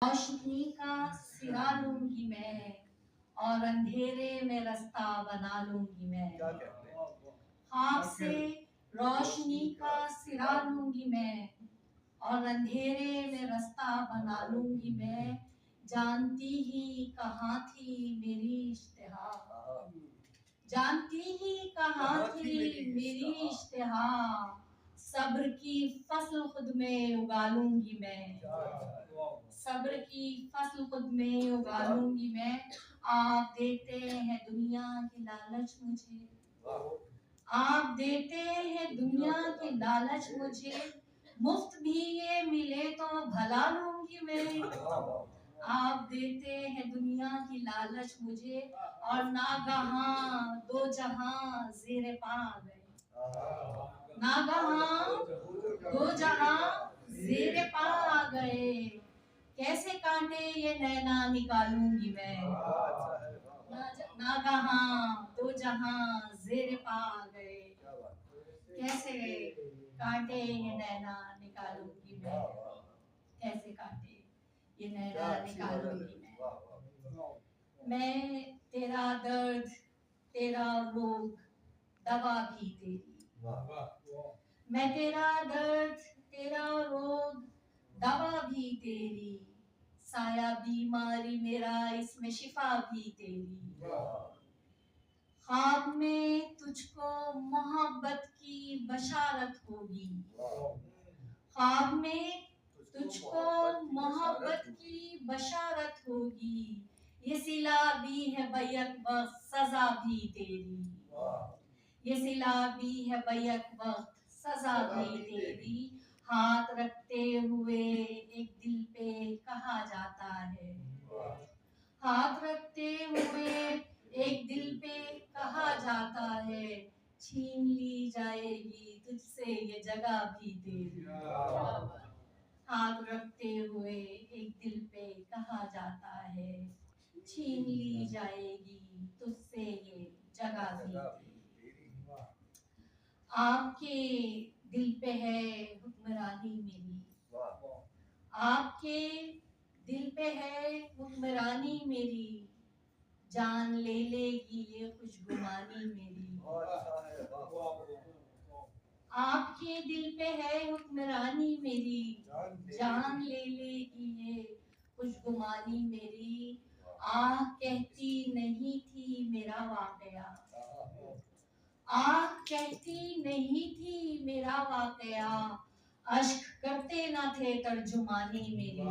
रोशनी का सिरा लूंगी मैं और अंधेरे में रास्ता बना लूंगी मैं। खाक से रोशनी का सिरा लूंगी मैं और अंधेरे में रास्ता बना लूंगी मैं। जानती ही कहाँ थी मेरी इश्तिहा, जानती ही कहाँ थी मेरी इश्तिहा। सब्र की फसल खुद में उगा लूंगी मैं, सब्र की फसल खुद में उगा लूंगी मैं। आप देते हैं दुनिया की लालच मुझे, आप देते हैं दुनिया की लालच मुझे। मुफ्त भी ये मिले तो भला लूंगी मैं। आप देते हैं दुनिया की लालच मुझे और नागहां दो जहां ज़ेरे पा गए, नागहां दो जहां ज़ेरे पा गए। कैसे कांटे ये नैना निकालूंगी मैं, नागहां दो जहां ज़ेरे पा गए। कैसे कांटे ये नैना निकालूंगी मैं, कैसे कांटे ये नैना निकालूंगी मैं तेरा दर्द तेरा रोग दवा भी तेरी, मैं तेरा दर्द तेरा रोग दवा भी तेरी। साया बीमारी मेरा इसमें शिफा भी तेरी। ख्वाब में तुझको मोहब्बत की बशारत होगी, ख्वाब में तुझको मोहब्बत की बशारत होगी। ये सिला भी है बैक वक्त सजा भी तेरी, ये सिला भी है बैक वक्त सजा भी तेरी। हाथ रखते हुए एक दिल पे कहा जाता है, हाथ रखते हुए एक दिल पे कहा जाता है। छीन ली जाएगी तुझसे ये जगह भी तेरी। हाथ रखते हुए एक दिल पे कहा जाता है, छीन ली जाएगी तुझसे ये जगह भी तेरी। आपके दिल पे है हुक्मरानी मेरी, आपके दिल पे है हुक्मरानी मेरी। जान ले लेगी ये खुशगुमानी मेरी। आपके दिल पे है हुक्मरानी मेरी, जान ले लेगी ये खुशगुमानी मेरी। आह कहती नहीं थी मेरा वाकया, आह कहती नहीं थी मेरा वाकया। अश्क करते ना थे तर्जुमानी मेरी,